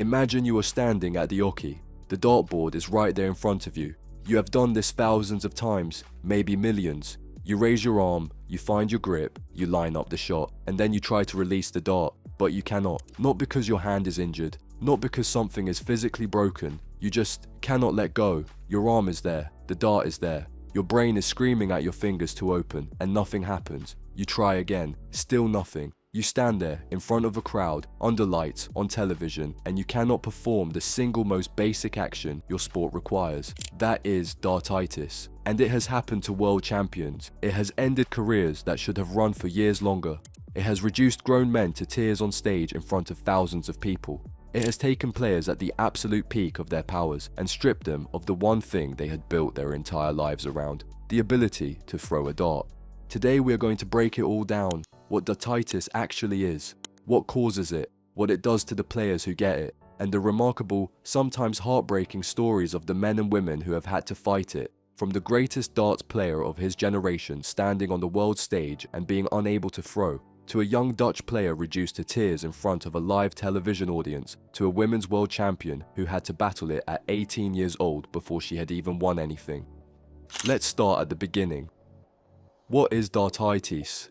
Imagine you are standing at the hockey. The dartboard is right there in front of you. You have done this thousands of times, maybe millions. You raise your arm, you find your grip, you line up the shot, and then you try to release the dart, but you cannot. Not because your hand is injured, not because something is physically broken. You just cannot let go. Your arm is there, the dart is there. Your brain is screaming at your fingers to open, and nothing happens. You try again, still nothing. You stand there in front of a crowd, under lights, on television, and you cannot perform the single most basic action your sport requires. That is dartitis. And it has happened to world champions. It has ended careers that should have run for years longer. It has reduced grown men to tears on stage in front of thousands of people. It has taken players at the absolute peak of their powers and stripped them of the one thing they had built their entire lives around, the ability to throw a dart. Today we are going to break it all down. What dartitis actually is, what causes it, what it does to the players who get it, and the remarkable, sometimes heartbreaking stories of the men and women who have had to fight it. From the greatest darts player of his generation standing on the world stage and being unable to throw, to a young Dutch player reduced to tears in front of a live television audience, to a women's world champion who had to battle it at 18 years old before she had even won anything. Let's start at the beginning. What is dartitis?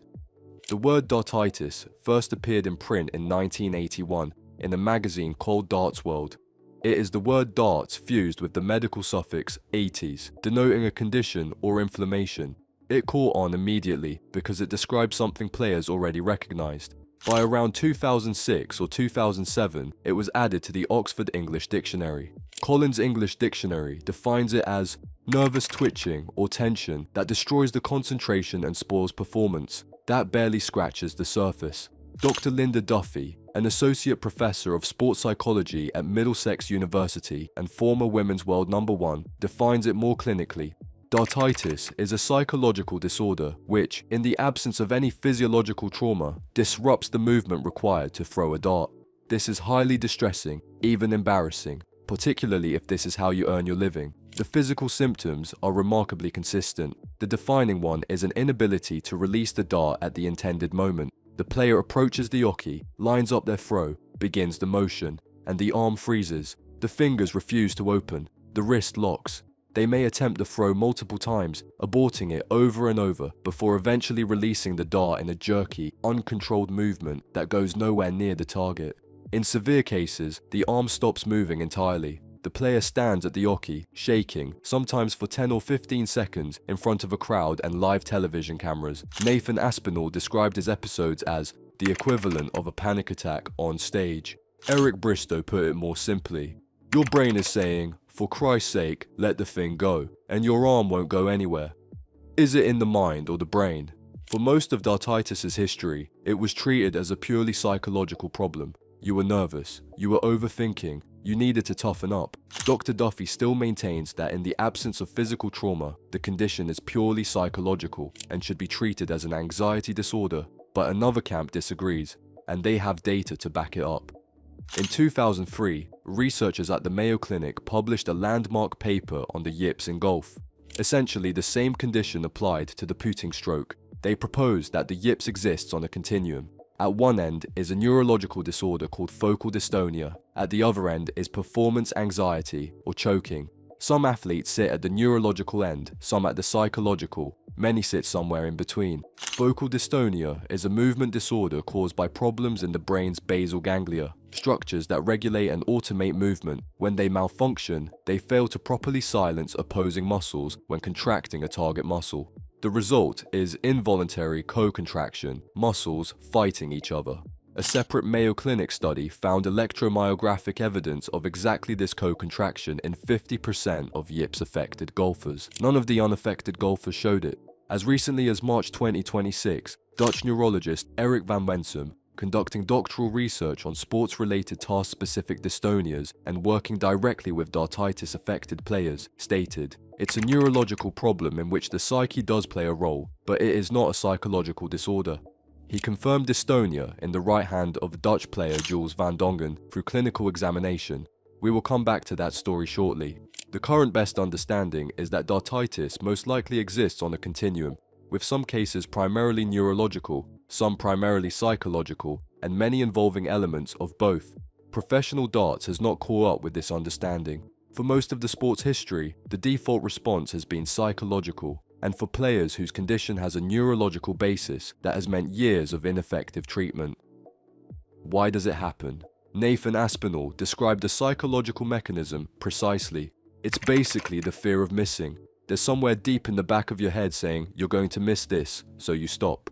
The word dartitis first appeared in print in 1981 in a magazine called Darts World. It is the word darts fused with the medical suffix -itis, denoting a condition or inflammation. It caught on immediately because it described something players already recognized. By around 2006 or 2007, it was added to the Oxford English Dictionary. Collins English Dictionary defines it as nervous twitching or tension that destroys the concentration and spoils performance. That barely scratches the surface. Dr. Linda Duffy, an associate professor of sports psychology at Middlesex University and former women's world #1, defines it more clinically. Dartitis is a psychological disorder which, in the absence of any physiological trauma, disrupts the movement required to throw a dart. This is highly distressing, even embarrassing, particularly if this is how you earn your living. The physical symptoms are remarkably consistent. The defining one is an inability to release the dart at the intended moment. The player approaches the hockey, lines up their throw, begins the motion, and the arm freezes. The fingers refuse to open. The wrist locks. They may attempt the throw multiple times, aborting it over and over before eventually releasing the dart in a jerky, uncontrolled movement that goes nowhere near the target. In severe cases, the arm stops moving entirely. The player stands at the hockey, shaking, sometimes for 10 or 15 seconds, in front of a crowd and live television cameras. Nathan Aspinall described his episodes as the equivalent of a panic attack on stage. Eric Bristow put it more simply. Your brain is saying, for Christ's sake, let the thing go, and your arm won't go anywhere. Is it in the mind or the brain? For most of dartitis' history, it was treated as a purely psychological problem. You were nervous, you were overthinking, you needed to toughen up. Dr. Duffy still maintains that in the absence of physical trauma, the condition is purely psychological and should be treated as an anxiety disorder, but another camp disagrees, and they have data to back it up. In 2003, researchers at the Mayo Clinic published a landmark paper on the yips in golf. Essentially, the same condition applied to the putting stroke. They proposed that the yips exists on a continuum. At one end is a neurological disorder called focal dystonia. At the other end is performance anxiety or choking. Some athletes sit at the neurological end, some at the psychological. Many sit somewhere in between. Focal dystonia is a movement disorder caused by problems in the brain's basal ganglia, structures that regulate and automate movement. When they malfunction, they fail to properly silence opposing muscles when contracting a target muscle. The result is involuntary co-contraction, muscles fighting each other. A separate Mayo Clinic study found electromyographic evidence of exactly this co-contraction in 50% of yips-affected golfers. None of the unaffected golfers showed it. As recently as March 2026, Dutch neurologist Eric van Wensum, conducting doctoral research on sports-related task-specific dystonias and working directly with dartitis-affected players, stated, "It's a neurological problem in which the psyche does play a role, but it is not a psychological disorder." He confirmed dystonia in the right hand of Dutch player Jules van Dongen through clinical examination. We will come back to that story shortly. The current best understanding is that dartitis most likely exists on a continuum, with some cases primarily neurological, some primarily psychological, and many involving elements of both. Professional darts has not caught up with this understanding. For most of the sport's history, the default response has been psychological, and for players whose condition has a neurological basis, that has meant years of ineffective treatment. Why does it happen? Nathan Aspinall described the psychological mechanism precisely. It's basically the fear of missing. There's somewhere deep in the back of your head saying, you're going to miss this, so you stop.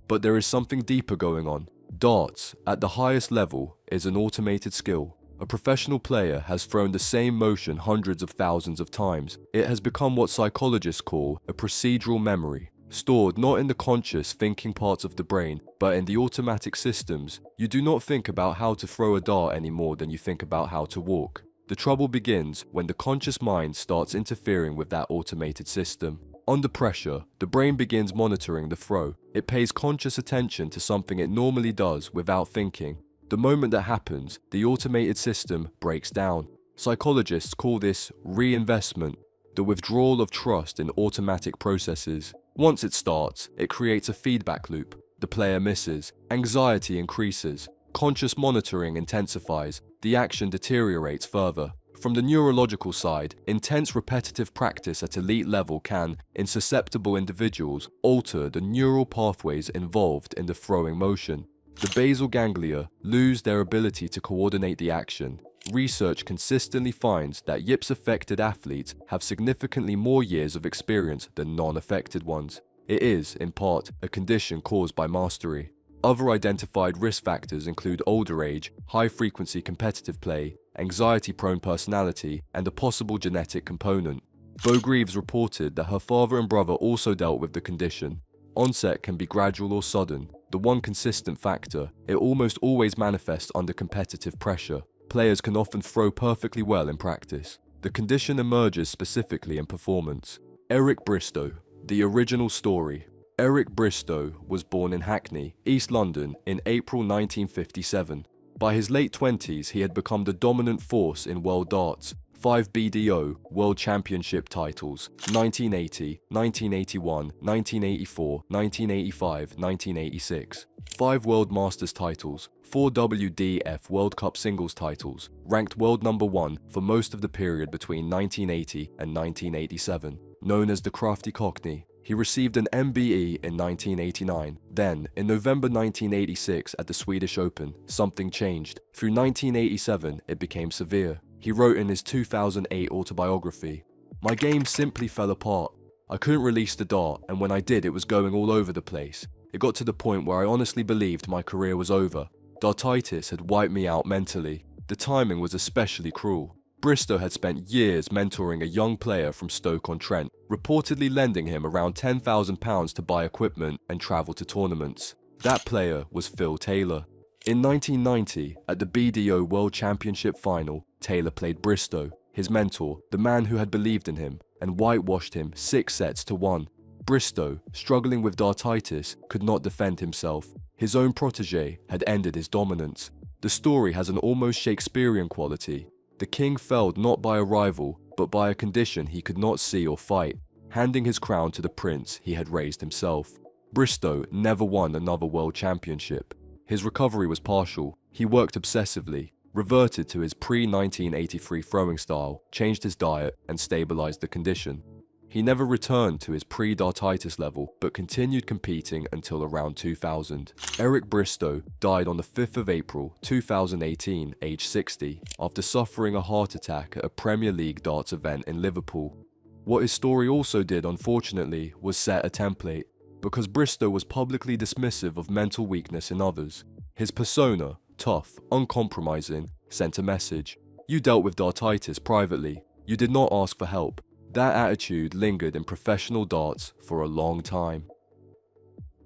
But there is something deeper going on. Darts, at the highest level, is an automated skill. A professional player has thrown the same motion hundreds of thousands of times. It has become what psychologists call a procedural memory, stored not in the conscious thinking parts of the brain, but in the automatic systems. You do not think about how to throw a dart any more than you think about how to walk. The trouble begins when the conscious mind starts interfering with that automated system. Under pressure, the brain begins monitoring the throw. It pays conscious attention to something it normally does without thinking. The moment that happens, the automated system breaks down. Psychologists call this reinvestment, the withdrawal of trust in automatic processes. Once it starts, it creates a feedback loop. The player misses, anxiety increases, conscious monitoring intensifies, the action deteriorates further. From the neurological side, intense repetitive practice at elite level can, in susceptible individuals, alter the neural pathways involved in the throwing motion. The basal ganglia lose their ability to coordinate the action. Research consistently finds that Yips-affected athletes have significantly more years of experience than non-affected ones. It is, in part, a condition caused by mastery. Other identified risk factors include older age, high-frequency competitive play, anxiety-prone personality, and a possible genetic component. Bo Greaves reported that her father and brother also dealt with the condition. Onset can be gradual or sudden. The one consistent factor, it almost always manifests under competitive pressure. Players can often throw perfectly well in practice. The condition emerges specifically in performance. Eric Bristow, the original story. Eric Bristow was born in Hackney, East London in April 1957. By his late 20s, he had become the dominant force in world darts. 5 BDO World Championship titles, 1980, 1981, 1984, 1985, 1986. 5 World Masters titles, 4 WDF World Cup singles titles, ranked world number 1 for most of the period between 1980 and 1987. Known as the Crafty Cockney, he received an MBE in 1989. Then, in November 1986 at the Swedish Open, something changed. Through 1987, it became severe. He wrote in his 2008 autobiography, "My game simply fell apart. I couldn't release the dart, and when I did, it was going all over the place. It got to the point where I honestly believed my career was over. Dartitis had wiped me out mentally. The timing was especially cruel." Bristow had spent years mentoring a young player from Stoke-on-Trent, reportedly lending him around £10,000 to buy equipment and travel to tournaments. That player was Phil Taylor. In 1990, at the BDO World Championship final, Taylor played Bristow, his mentor, the man who had believed in him, and whitewashed him 6-1. Bristow, struggling with Dartitis, could not defend himself. His own protege had ended his dominance. The story has an almost Shakespearean quality. The king fell not by a rival, but by a condition he could not see or fight, handing his crown to the prince he had raised himself. Bristow never won another world championship. His recovery was partial. He worked obsessively, reverted to his pre-1983 throwing style, changed his diet, and stabilized the condition. He never returned to his pre-Dartitis level, but continued competing until around 2000. Eric Bristow died on the 5th of April 2018, aged 60, after suffering a heart attack at a Premier League darts event in Liverpool. What his story also did, unfortunately, was set a template, because Bristow was publicly dismissive of mental weakness in others. His persona, tough, uncompromising, sent a message. You dealt with Dartitis privately. You did not ask for help. That attitude lingered in professional darts for a long time.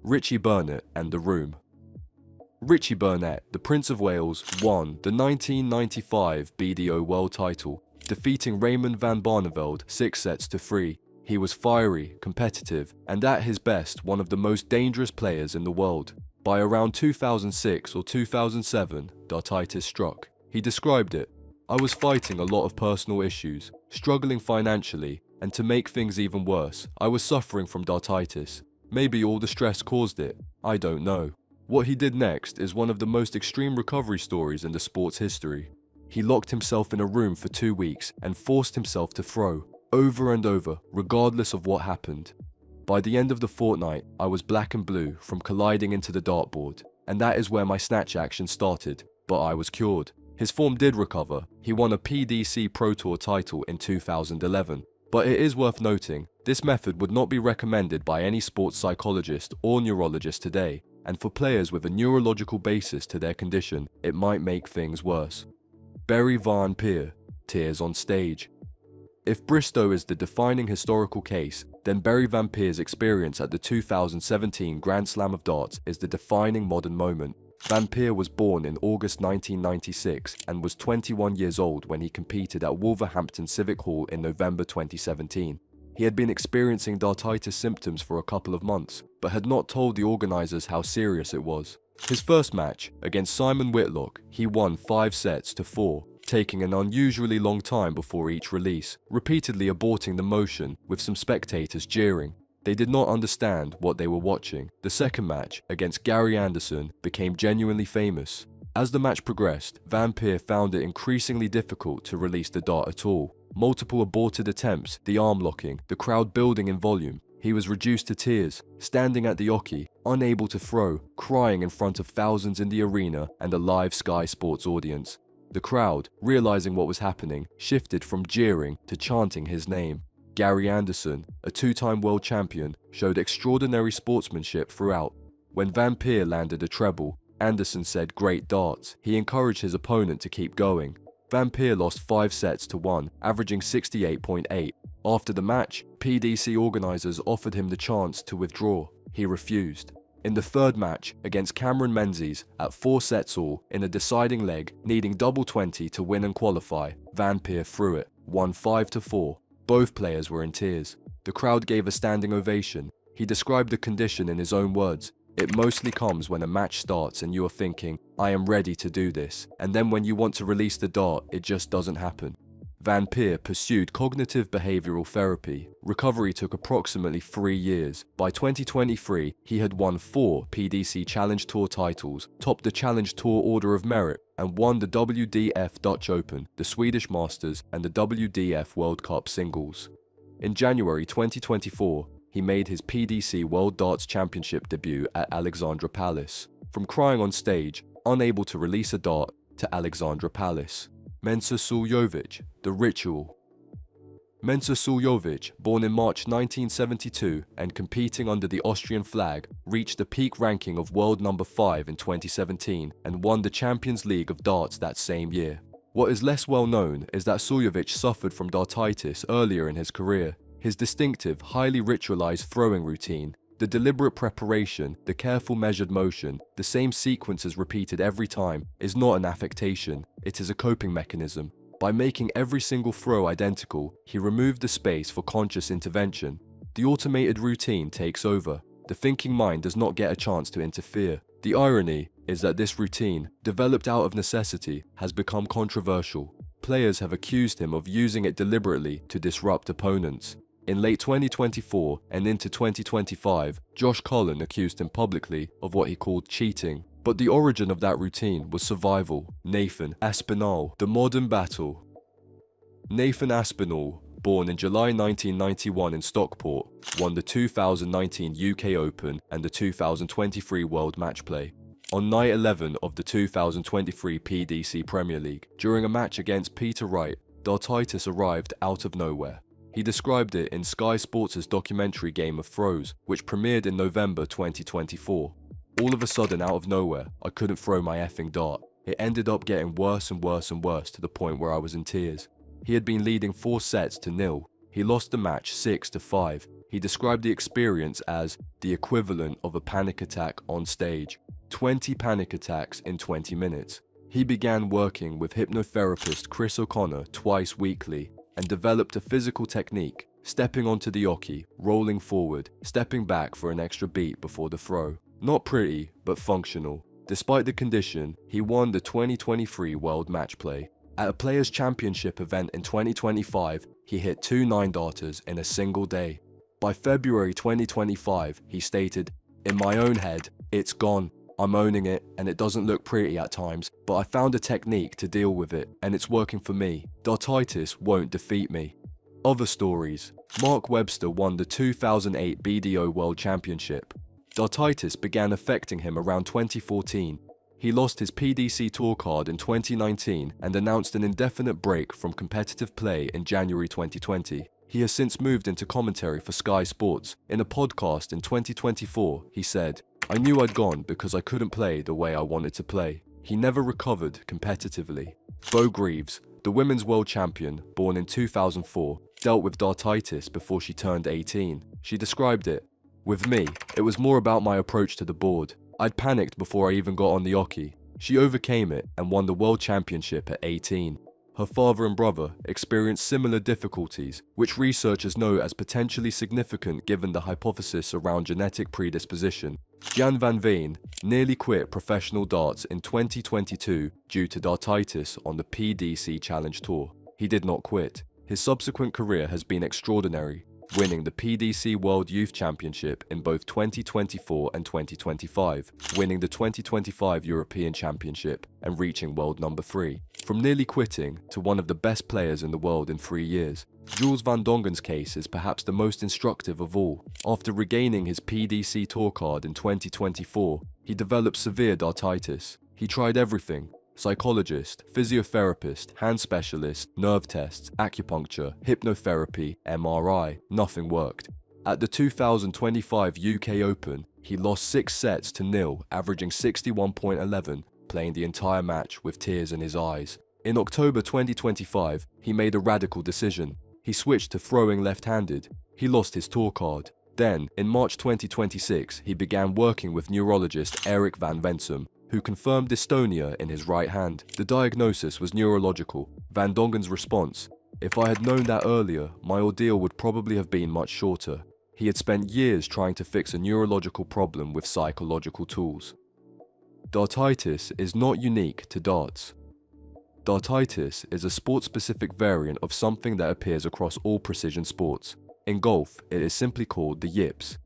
Richie Burnett and the Room. Richie Burnett, the Prince of Wales, won the 1995 BDO World title, defeating Raymond van Barneveld 6-3. He was fiery, competitive, and at his best one of the most dangerous players in the world. By around 2006 or 2007, Dartitis struck. He described it, "I was fighting a lot of personal issues, struggling financially, and to make things even worse, I was suffering from Dartitis. Maybe all the stress caused it, I don't know. What he did next is one of the most extreme recovery stories in the sport's history. He locked himself in a room for 2 weeks and forced himself to throw, over and over, regardless of what happened. By the end of the fortnight, I was black and blue from colliding into the dartboard, and that is where my snatch action started, but I was cured. His form did recover. He won a PDC Pro Tour title in 2011. But it is worth noting, this method would not be recommended by any sports psychologist or neurologist today, and for players with a neurological basis to their condition, it might make things worse. Barry Van Peer, tears on stage. If Bristow is the defining historical case, then Barry Van Peer's experience at the 2017 Grand Slam of Darts is the defining modern moment. Van Peer was born in August 1996 and was 21 years old when he competed at Wolverhampton Civic Hall in November 2017. He had been experiencing Dartitis symptoms for a couple of months, but had not told the organisers how serious it was. His first match, against Simon Whitlock, he won 5 sets to 4, taking an unusually long time before each release, repeatedly aborting the motion with some spectators jeering. They did not understand what they were watching. The second match, against Gary Anderson, became genuinely famous. As the match progressed, Van Peer found it increasingly difficult to release the dart at all. Multiple aborted attempts, the arm locking, the crowd building in volume. He was reduced to tears, standing at the oche, unable to throw, crying in front of thousands in the arena and a live Sky Sports audience. The crowd, realizing what was happening, shifted from jeering to chanting his name. Gary Anderson, a 2-time world champion, showed extraordinary sportsmanship throughout. When Van Peer landed a treble, Anderson said great darts. He encouraged his opponent to keep going. Van Peer lost 5 sets to 1, averaging 68.8. After the match, PDC organisers offered him the chance to withdraw. He refused. In the third match, against Cameron Menzies, at 4 sets all, in a deciding leg, needing double 20 to win and qualify, Van Peer threw it, won 5-4. Both players were in tears. The crowd gave a standing ovation. He described the condition in his own words. It mostly comes when a match starts and you are thinking, I am ready to do this, and then when you want to release the dart, it just doesn't happen. Van Peer pursued cognitive behavioural therapy. Recovery took approximately 3 years. By 2023, he had won 4 PDC Challenge Tour titles, topped the Challenge Tour Order of Merit, and won the WDF Dutch Open, the Swedish Masters, and the WDF World Cup singles. In January 2024, he made his PDC World Darts Championship debut at Alexandra Palace. From crying on stage, unable to release a dart, to Alexandra Palace. Mensur Suljovic, The Ritual. Mensur Suljovic, born in March 1972 and competing under the Austrian flag, reached the peak ranking of world number 5 in 2017 and won the Champions League of Darts that same year. What is less well known is that Suljovic suffered from Dartitis earlier in his career. His distinctive, highly ritualized throwing routine, the deliberate preparation, the careful measured motion, the same sequences repeated every time, is not an affectation, it is a coping mechanism. By making every single throw identical, he removed the space for conscious intervention. The automated routine takes over. The thinking mind does not get a chance to interfere. The irony is that this routine, developed out of necessity, has become controversial. Players have accused him of using it deliberately to disrupt opponents. In late 2024 and into 2025, Josh Cullen accused him publicly of what he called cheating. But the origin of that routine was survival. Nathan Aspinall, The Modern Battle. Nathan Aspinall, born in July 1991 in Stockport, won the 2019 UK Open and the 2023 World Match Play. On night 11 of the 2023 PDC Premier League, during a match against Peter Wright, Dartitis arrived out of nowhere. He described it in Sky Sports' documentary Game of Throws, which premiered in November 2024. All of a sudden, out of nowhere, I couldn't throw my effing dart. It ended up getting worse and worse and worse to the point where I was in tears. He had been leading 4 sets to 0. He lost the match 6-5. He described the experience as the equivalent of a panic attack on stage. 20 panic attacks in 20 minutes. He began working with hypnotherapist Chris O'Connor twice weekly and developed a physical technique, stepping onto the oche, rolling forward, stepping back for an extra beat before the throw. Not pretty, but functional. Despite the condition, he won the 2023 World Match Play. At a Players' Championship event in 2025, he hit 2 9-darters in a single day. By February 2025, he stated, "In my own head, it's gone. I'm owning it, and it doesn't look pretty at times, but I found a technique to deal with it, and it's working for me. Dartitis won't defeat me. Other stories. Mark Webster won the 2008 BDO World Championship. Dartitis began affecting him around 2014. He lost his PDC Tour card in 2019 and announced an indefinite break from competitive play in January 2020. He has since moved into commentary for Sky Sports. In a podcast in 2024, he said, "I knew I'd gone because I couldn't play the way I wanted to play." He never recovered competitively. Bo Greaves, the women's world champion, born in 2004, dealt with Dartitis before she turned 18. She described it, "With me, it was more about my approach to the board. I'd panicked before I even got on the oki. She overcame it and won the world championship at 18. Her father and brother experienced similar difficulties, which researchers know as potentially significant given the hypothesis around genetic predisposition. Jan van Veen nearly quit professional darts in 2022 due to Dartitis on the PDC Challenge Tour. He did not quit. His subsequent career has been extraordinary, winning the PDC World Youth Championship in both 2024 and 2025, winning the 2025 European Championship, and reaching world number 3. From nearly quitting to one of the best players in the world in 3 years. Jules van Dongen's case is perhaps the most instructive of all. After regaining his PDC Tour card in 2024, he developed severe Dartitis. He tried everything: psychologist, physiotherapist, hand specialist, nerve tests, acupuncture, hypnotherapy, MRI, nothing worked. At the 2025 UK Open, he lost 6 sets to 0, averaging 61.11, playing the entire match with tears in his eyes. In October 2025, he made a radical decision. He switched to throwing left-handed. He lost his tour card. Then, in March 2026, he began working with neurologist Eric van Vensum, who confirmed dystonia in his right hand. The diagnosis was neurological. Van Dongen's response: "If I had known that earlier, my ordeal would probably have been much shorter." He had spent years trying to fix a neurological problem with psychological tools. Dartitis is not unique to darts. Dartitis is a sport-specific variant of something that appears across all precision sports. In golf, it is simply called the Yips.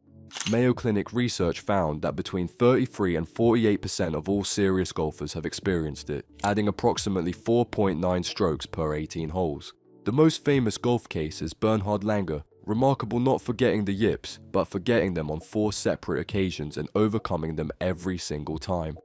Mayo Clinic research found that between 33 and 48% of all serious golfers have experienced it, adding approximately 4.9 strokes per 18 holes. The most famous golf case is Bernhard Langer, remarkable not for getting the Yips, but for getting them on 4 separate occasions and overcoming them every single time.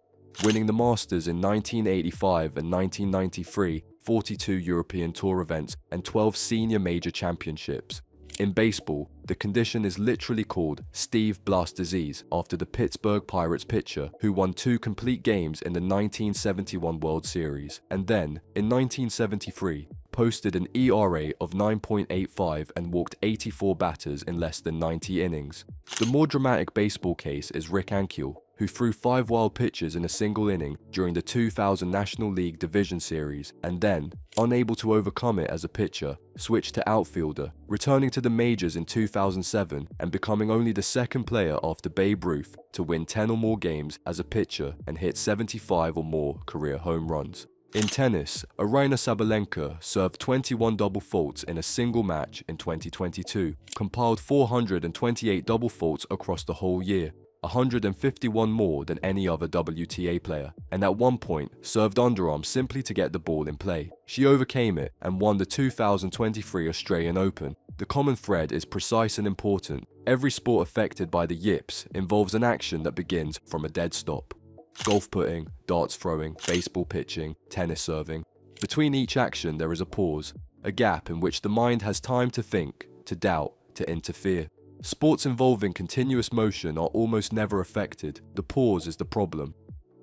Winning the Masters in 1985 and 1993, 42 European Tour events, and 12 senior major championships. In baseball, the condition is literally called Steve Blass disease after the Pittsburgh Pirates pitcher who won 2 complete games in the 1971 World Series, and then, in 1973, posted an ERA of 9.85 and walked 84 batters in less than 90 innings. The more dramatic baseball case is Rick Ankiel, who threw 5 wild pitches in a single inning during the 2000 National League Division Series, and then, unable to overcome it as a pitcher, switched to outfielder, returning to the majors in 2007 and becoming only the second player after Babe Ruth to win 10 or more games as a pitcher and hit 75 or more career home runs. In tennis, Aryna Sabalenka served 21 double faults in a single match in 2022, compiled 428 double faults across the whole year, 151 more than any other WTA player, and at one point served underarm simply to get the ball in play. She overcame it and won the 2023 Australian Open. The common thread is precise and important. Every sport affected by the Yips involves an action that begins from a dead stop. Golf putting, darts throwing, baseball pitching, tennis serving. Between each action there is a pause, a gap in which the mind has time to think, to doubt, to interfere. Sports involving continuous motion are almost never affected. The pause is the problem.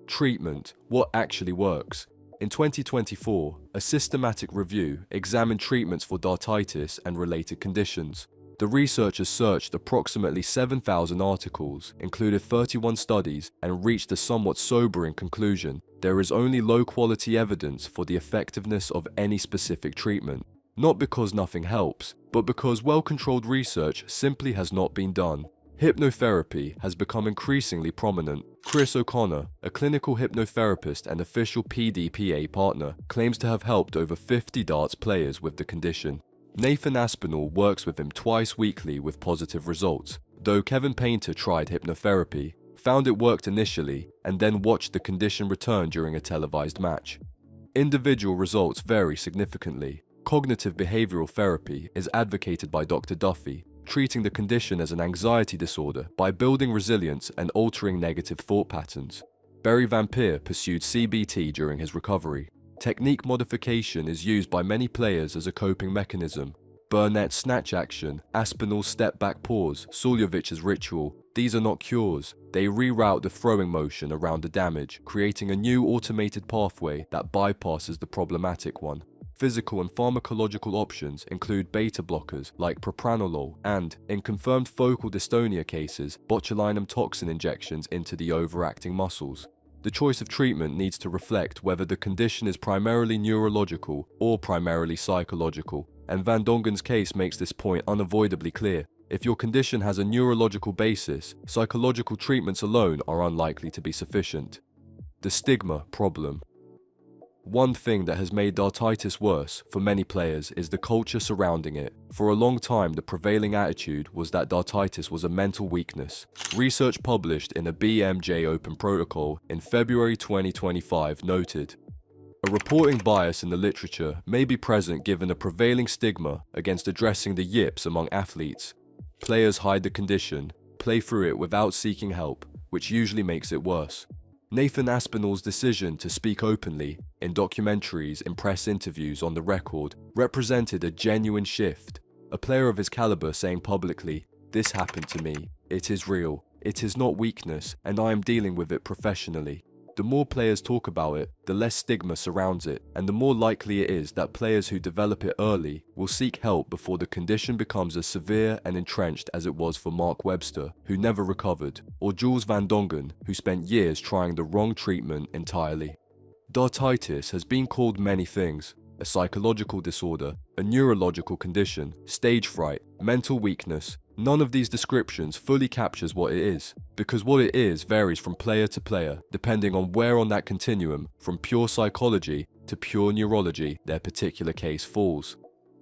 Treatment: what actually works? In 2024, a systematic review examined treatments for Dartitis and related conditions. The researchers searched approximately 7,000 articles, included 31 studies, and reached a somewhat sobering conclusion: there is only low-quality evidence for the effectiveness of any specific treatment. Not because nothing helps, but because well-controlled research simply has not been done. Hypnotherapy has become increasingly prominent. Chris O'Connor, a clinical hypnotherapist and official PDPA partner, claims to have helped over 50 darts players with the condition. Nathan Aspinall works with him twice weekly with positive results. Though Kevin Painter tried hypnotherapy, found it worked initially, and then watched the condition return during a televised match. Individual results vary significantly. Cognitive behavioral therapy is advocated by Dr. Duffy, treating the condition as an anxiety disorder by building resilience and altering negative thought patterns. Barry Van Peer pursued CBT during his recovery. Technique modification is used by many players as a coping mechanism. Burnett's snatch action, Aspinall's step-back pause, Suljovic's ritual, these are not cures. They reroute the throwing motion around the damage, creating a new automated pathway that bypasses the problematic one. Physical and pharmacological options include beta blockers like propranolol and, in confirmed focal dystonia cases, botulinum toxin injections into the overacting muscles. The choice of treatment needs to reflect whether the condition is primarily neurological or primarily psychological, and Van Dongen's case makes this point unavoidably clear. If your condition has a neurological basis, psychological treatments alone are unlikely to be sufficient. The stigma problem. One thing that has made Dartitis worse for many players is the culture surrounding it. For a long time, the prevailing attitude was that Dartitis was a mental weakness. Research published in a BMJ Open protocol in February 2025 noted, a reporting bias in the literature may be present given a prevailing stigma against addressing the yips among athletes. Players hide the condition, play through it without seeking help, which usually makes it worse. Nathan Aspinall's decision to speak openly, in documentaries, in press interviews, on the record, represented a genuine shift. A player of his caliber saying publicly, "This happened to me, it is real, it is not weakness, and I am dealing with it professionally." The more players talk about it, the less stigma surrounds it, and the more likely it is that players who develop it early will seek help before the condition becomes as severe and entrenched as it was for Mark Webster, who never recovered, or Jules Van Dongen, who spent years trying the wrong treatment entirely. Dartitis has been called many things: a psychological disorder, a neurological condition, stage fright, mental weakness. None of these descriptions fully captures what it is, because what it is varies from player to player, depending on where on that continuum, from pure psychology to pure neurology, their particular case falls.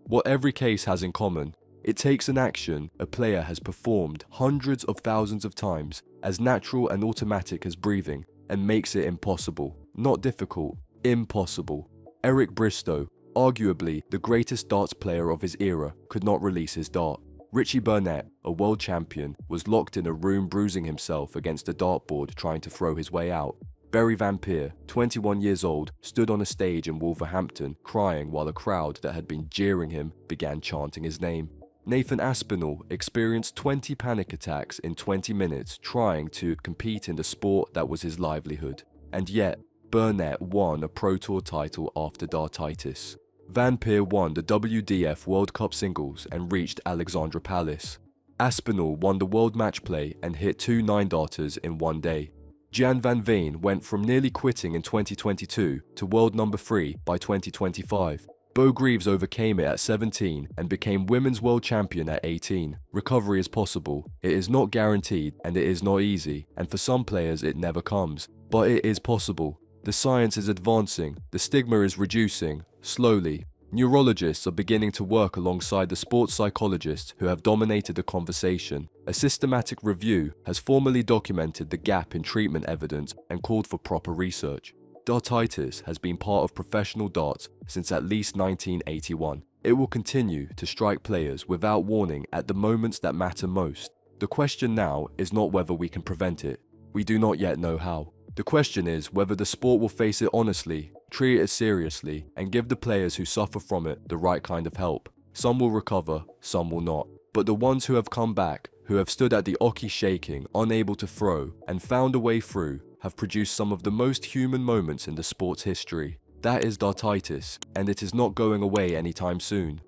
What every case has in common, it takes an action a player has performed hundreds of thousands of times, as natural and automatic as breathing, and makes it impossible. Not difficult, impossible. Eric Bristow, arguably the greatest darts player of his era, could not release his dart. Richie Burnett, a world champion, was locked in a room bruising himself against a dartboard trying to throw his way out. Barry Van Peer, 21 years old, stood on a stage in Wolverhampton crying while a crowd that had been jeering him began chanting his name. Nathan Aspinall experienced 20 panic attacks in 20 minutes trying to compete in the sport that was his livelihood. And yet, Burnett won a Pro Tour title after Dartitis. Van Peer won the WDF World Cup singles and reached Alexandra Palace. Aspinall won the World Match Play and hit 2 9-darters in one day. Jan van Veen went from nearly quitting in 2022 to world number 3 by 2025. Bo Greaves overcame it at 17 and became women's world champion at 18. Recovery is possible. It is not guaranteed and it is not easy, and for some players it never comes. But it is possible. The science is advancing, the stigma is reducing, slowly. Neurologists are beginning to work alongside the sports psychologists who have dominated the conversation. A systematic review has formally documented the gap in treatment evidence and called for proper research. Dartitis has been part of professional darts since at least 1981. It will continue to strike players without warning at the moments that matter most. The question now is not whether we can prevent it. We do not yet know how. The question is whether the sport will face it honestly, treat it seriously, and give the players who suffer from it the right kind of help. Some will recover, some will not. But the ones who have come back, who have stood at the oki shaking, unable to throw, and found a way through, have produced some of the most human moments in the sport's history. That is Dartitis, and it is not going away anytime soon.